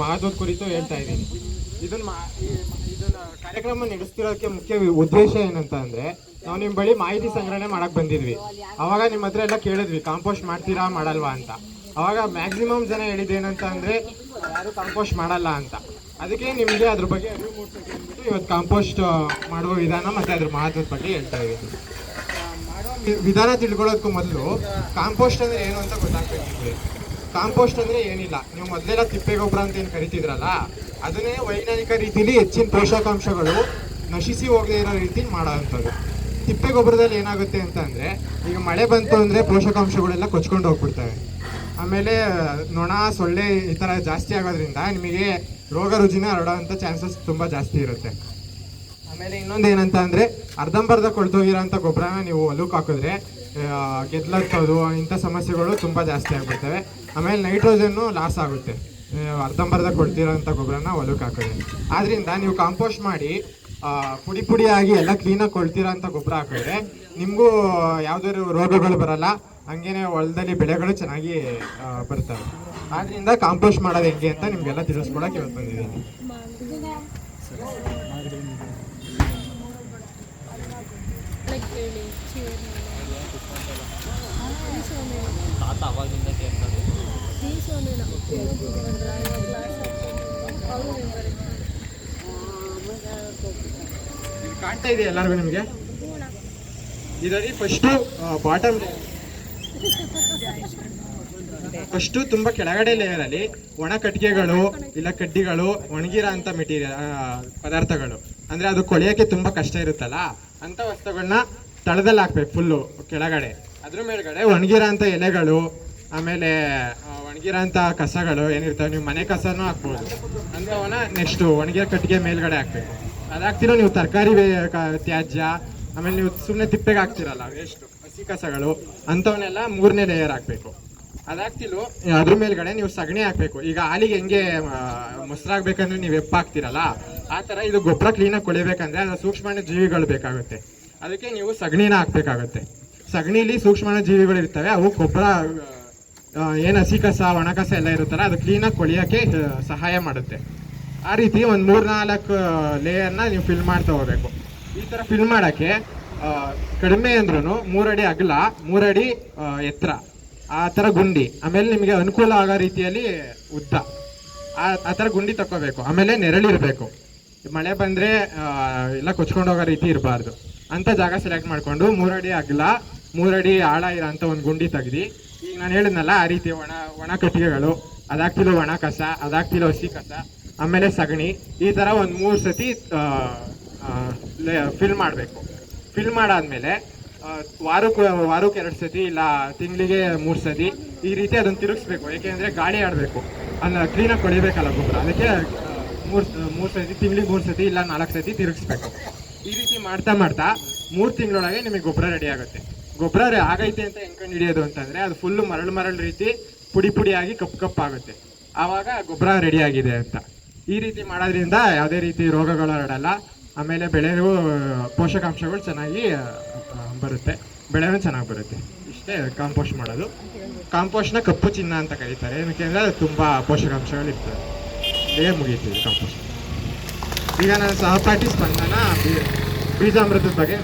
ಮಹತ್ವದ ಕುರಿತು ಹೇಳ್ತಾ ಇದ್ದೀನಿ. ಇದನ್ನ ಕಾರ್ಯಕ್ರಮ ನಡೆಸ್ತಿರೋದಕ್ಕೆ ಮುಖ್ಯ ಉದ್ದೇಶ ಏನಂತ ಅಂದ್ರೆ, ನಾವು ನಿಮ್ಮ ಬಳಿ ಮಾಹಿತಿ ಸಂಗ್ರಹಣೆ ಮಾಡಕ್ ಬಂದಿದ್ವಿ. ಅವಾಗ ನಿಮ್ಮ ಹತ್ರ ಎಲ್ಲ ಕೇಳಿದ್ವಿ, ಕಾಂಪೋಸ್ಟ್ ಮಾಡ್ತೀರಾ ಮಾಡಲ್ವಾ ಅಂತ. ಅವಾಗ ಮ್ಯಾಕ್ಸಿಮಮ್ ಜನ ಹೇಳಿದ್ದೇನಂತ ಅಂದ್ರೆ ಯಾರು ಕಾಂಪೋಸ್ಟ್ ಮಾಡಲ್ಲ ಅಂತ. ಅದಕ್ಕೆ ನಿಮಗೆ ಅದ್ರ ಬಗ್ಗೆ ಅರಿವು ಮೂಡಿಸೋಕೆ ಅಂದ್ಬಿಟ್ಟು ಇವತ್ತು ಕಾಂಪೋಸ್ಟ್ ಮಾಡುವ ವಿಧಾನ ಮತ್ತೆ ಅದ್ರ ಮಹತ್ವದ ಬಗ್ಗೆ ಹೇಳ್ತಾ ಇದ್ದೀನಿ. ವಿಧಾನ ತಿಳ್ಕೊಳ್ಳೋದಕ್ಕೂ ಮೊದಲು ಕಾಂಪೋಸ್ಟ್ ಅಂದ್ರೆ ಏನು ಅಂತ ಗೊತ್ತಾಗ್ಬೇಕು. ಕಾಂಪೋಸ್ಟ್ ಅಂದ್ರೆ ಏನಿಲ್ಲ, ನೀವು ಮೊದಲೆಲ್ಲ ತಿಪ್ಪೆ ಗೊಬ್ಬರ ಅಂತ ಏನು ಕರಿತಿದ್ರಲ್ಲ, ಅದನ್ನೇ ವೈಜ್ಞಾನಿಕ ರೀತಿಯಲ್ಲಿ ಹೆಚ್ಚಿನ ಪೋಷಕಾಂಶಗಳು ನಶಿಸಿ ಹೋಗದೆ ಇರೋ ರೀತಿ ಮಾಡೋವಂಥದ್ದು. ತಿಪ್ಪೆ ಗೊಬ್ಬರದಲ್ಲಿ ಏನಾಗುತ್ತೆ ಅಂತ ಅಂದ್ರೆ, ಈಗ ಮಳೆ ಬಂತು ಅಂದ್ರೆ ಪೋಷಕಾಂಶಗಳೆಲ್ಲ ಕೊಚ್ಕೊಂಡು ಹೋಗ್ಬಿಡ್ತವೆ. ಆಮೇಲೆ ನೊಣ, ಸೊಳ್ಳೆ ಈ ಥರ ಜಾಸ್ತಿ ಆಗೋದ್ರಿಂದ ನಿಮಗೆ ರೋಗ ರುಜಿನ ಹರಡೋವಂಥ ಚಾನ್ಸಸ್ ತುಂಬ ಜಾಸ್ತಿ ಇರುತ್ತೆ. ಆಮೇಲೆ ಇನ್ನೊಂದು ಏನಂತ ಅಂದರೆ, ಅರ್ಧಂಬರ್ಧ ಕೊಳ್ತೋಗಿರೋಂಥ ಗೊಬ್ಬರನ ನೀವು ಹೊಲಕ್ಕೆ ಹಾಕಿದ್ರೆ ಗೆದ್ಲತ್ತೋದು ಇಂಥ ಸಮಸ್ಯೆಗಳು ತುಂಬ ಜಾಸ್ತಿ ಆಗಿಬಿಡ್ತವೆ. ಆಮೇಲೆ ನೈಟ್ರೋಜನ್ನು ಲಾಸ್ ಆಗುತ್ತೆ ಅರ್ಧಂಬರ್ಧ ಕೊಳ್ತಿರೋಂಥ ಗೊಬ್ಬರನ ಹೊಲಕ್ಕೆ ಹಾಕಿದ್ರೆ. ಆದ್ದರಿಂದ ನೀವು ಕಾಂಪೋಸ್ಟ್ ಮಾಡಿ ಪುಡಿ ಪುಡಿಯಾಗಿ ಎಲ್ಲ ಕ್ಲೀನಾಗಿ ಕೊಳ್ತಿರೋಂಥ ಗೊಬ್ಬರ ಹಾಕಿದ್ರೆ ನಿಮಗೂ ಯಾವುದಾದ್ರು ರೋಗಗಳು ಬರಲ್ಲ, ಹಂಗೇನೆ ಹೊಲದಲ್ಲಿ ಬೆಳೆಗಳು ಚೆನ್ನಾಗಿ ಬರ್ತವೆ. ಆದ್ದರಿಂದ ಕಾಂಪೋಸ್ಟ್ ಮಾಡೋದು ಹೆಂಗೆ ಅಂತ ನಿಮಗೆಲ್ಲ ತಿಳಿಸ್ಕೊಡಕ್ಕೆ ಇವತ್ತು ಬಂದಿದ್ದೀನಿ. ಕಾಣ್ತಾ ಇದೆ ಎಲ್ಲರಿಗೂ ನಿಮಗೆ? ಇದರಲ್ಲಿ ಫಸ್ಟು ತುಂಬ ಕೆಳಗಡೆ ಲೇಯರಲ್ಲಿ ಒಣ ಕಟ್ಟಿಗೆಗಳು ಇಲ್ಲ ಕಡ್ಡಿಗಳು, ಒಣಗಿರೋ ಅಂಥ ಪದಾರ್ಥಗಳು, ಅಂದರೆ ಅದು ಕೊಳೆಯೋಕ್ಕೆ ತುಂಬ ಕಷ್ಟ ಇರುತ್ತಲ್ಲ, ಅಂಥ ವಸ್ತುಗಳನ್ನ ತಳದಲ್ಲಿ ಹಾಕ್ಬೇಕು ಫುಲ್ಲು ಕೆಳಗಡೆ. ಅದ್ರ ಮೇಲ್ಗಡೆ ಒಣಗಿರೋ ಅಂಥ ಎಲೆಗಳು, ಆಮೇಲೆ ಒಣಗಿರೋ ಅಂಥ ಕಸಗಳು ಏನಿರ್ತವೆ, ನೀವು ಮನೆ ಕಸನೂ ಹಾಕ್ಬೋದು, ಅಂಥವನ್ನ ನೆಕ್ಸ್ಟು ಒಣಗಿರೋ ಕಟ್ಟಿಗೆ ಮೇಲ್ಗಡೆ ಹಾಕ್ಬೇಕು. ಅದಾಗ್ತಿರೋ ನೀವು ತರಕಾರಿ ತ್ಯಾಜ್ಯ, ಆಮೇಲೆ ನೀವು ಸುಮ್ಮನೆ ತಿಪ್ಪೆಗೆ ಹಾಕ್ತಿರಲ್ಲ ವೇಸ್ಟು, ಹಸಿ ಕಸಗಳು, ಅಂಥವನ್ನೆಲ್ಲ 3ನೇ ಲೇಯರ್ ಹಾಕಬೇಕು. ಅದಾಗ್ತಿಲು ಅದ್ರ ಮೇಲ್ಗಡೆ ನೀವು ಸಗಣಿ ಹಾಕಬೇಕು. ಈಗ ಹಾಲಿಗೆ ಹೆಂಗೆ ಮೊಸರಾಗಬೇಕಂದ್ರೆ ನೀವು ಎಪ್ಪ ಹಾಕ್ತಿರಲ್ಲ, ಆ ಥರ ಇದು ಗೊಬ್ಬರ ಕ್ಲೀನಾಗಿ ಕೊಳಿಬೇಕಂದ್ರೆ ಅದು ಸೂಕ್ಷ್ಮಾಣು ಜೀವಿಗಳು ಬೇಕಾಗುತ್ತೆ. ಅದಕ್ಕೆ ನೀವು ಸಗಣಿನ ಹಾಕ್ಬೇಕಾಗುತ್ತೆ. ಸಗಣಿಲಿ ಸೂಕ್ಷ್ಮಾಣು ಜೀವಿಗಳು ಇರ್ತವೆ, ಅವು ಗೊಬ್ಬರ ಏನು ಹಸಿ ಕಸ ಒಣ ಕಸ ಎಲ್ಲ ಇರುತ್ತಲ್ಲ ಅದು ಕ್ಲೀನಾಗಿ ಕೊಳಿಯೋಕ್ಕೆ ಸಹಾಯ ಮಾಡುತ್ತೆ. ಆ ರೀತಿ ಒಂದು 3-4 ಲೇಯರ್ನ ನೀವು ಫಿಲ್ ಮಾಡ್ತಾ ಹೋಗ್ಬೇಕು. ಈ ಥರ ಫಿಲ್ ಮಾಡೋಕ್ಕೆ ಕಡಿಮೆ ಅಂದ್ರೂ 3 ಅಡಿ ಅಗಲ, 3 ಅಡಿ ಎತ್ತರ, ಆ ಥರ ಗುಂಡಿ, ಆಮೇಲೆ ನಿಮಗೆ ಅನುಕೂಲ ಆಗೋ ರೀತಿಯಲ್ಲಿ ಉದ್ದ, ಆ ಥರ ಗುಂಡಿ ತಗೋಬೇಕು. ಆಮೇಲೆ ನೆರಳಿರಬೇಕು, ಮಳೆ ಬಂದರೆ ಎಲ್ಲ ಕೊಚ್ಕೊಂಡು ಹೋಗೋ ರೀತಿ ಇರಬಾರ್ದು ಅಂಥ ಜಾಗ ಸೆಲೆಕ್ಟ್ ಮಾಡಿಕೊಂಡು 3 ಅಡಿ ಅಗಲ 3 ಅಡಿ ಆಳ ಇರೋಂಥ ಒಂದು ಗುಂಡಿ ತೆಗ್ದು, ಈಗ ನಾನು ಹೇಳಿದ್ನಲ್ಲ ಆ ರೀತಿ ಒಣ ಕಟ್ಟಿಗೆಗಳು, ಅದಾಗ್ತಿರೋ ಒಣ ಕಸ, ಅದಾಗ್ತಿರೋ ಹಸಿ ಕಸ, ಆಮೇಲೆ ಸಗಣಿ, ಈ ಥರ ಒಂದು 3 ಸತಿ ಫಿಲ್ ಮಾಡಬೇಕು. ಫಿಲ್ ಮಾಡಾದ್ಮೇಲೆ ವಾರಕ್ಕೆ 2 ಸತಿ ಇಲ್ಲ ತಿಂಗಳಿಗೆ 3 ಸತಿ ಈ ರೀತಿ ಅದನ್ನು ತಿರುಗಿಸ್ಬೇಕು. ಏಕೆಂದರೆ ಗಾಳಿ ಆಡಬೇಕು, ಅದನ್ನ ಕ್ಲೀನಾಗಿ ಕೊಳಿಬೇಕಲ್ಲ ಗೊಬ್ಬರ, ಅದಕ್ಕೆ 3 ಸತಿ, ತಿಂಗಳಿಗೆ 3 ಸತಿ ಇಲ್ಲ 4 ಸತಿ ತಿರುಗಿಸ್ಬೇಕು. ಈ ರೀತಿ ಮಾಡ್ತಾ 3 ತಿಂಗಳೊಳಗೆ ನಿಮಗೆ ಗೊಬ್ಬರ ರೆಡಿ ಆಗುತ್ತೆ. ಗೊಬ್ಬರ ಆಗೈತೆ ಅಂತ ಹೆಂಗೆ ಕಂಡು ಹಿಡಿಯೋದು ಅಂತಂದರೆ, ಅದು ಫುಲ್ಲು ಮರಳು ರೀತಿ ಪುಡಿ ಕಪ್ಪಾಗುತ್ತೆ, ಆವಾಗ ಗೊಬ್ಬರ ರೆಡಿ ಆಗಿದೆ ಅಂತ. ಈ ರೀತಿ ಮಾಡೋದ್ರಿಂದ ಯಾವುದೇ ರೀತಿ ರೋಗಗಳು ಹರಡಲ್ಲ, ಆಮೇಲೆ ಬೆಳೆಗೂ ಪೋಷಕಾಂಶಗಳು ಚೆನ್ನಾಗಿ ಬರುತ್ತೆ, ಬೆಳೆನೂ ಚೆನ್ನಾಗಿ ಬರುತ್ತೆ. ಇಷ್ಟೇ ಕಾಂಪೋಸ್ಟ್ ಮಾಡೋದು. ಕಾಂಪೋಸ್ಟ್ನ ಕಪ್ಪು ಚಿನ್ನ ಅಂತ ಕರೀತಾರೆ, ಏನಕ್ಕೆ ಅಂದರೆ ಅದು ತುಂಬ ಪೋಷಕಾಂಶಗಳು ಇರ್ತದೆ. ಬೇಗ ಮುಗೀತೀವಿ ಕಾಂಪೋಸ್ಟ್. ಈಗ ನಾನು ಸಹಪಾಠಿ ಸ್ಪಂದನ ಬೀಜಾಮೃತದ ಬಗ್ಗೆ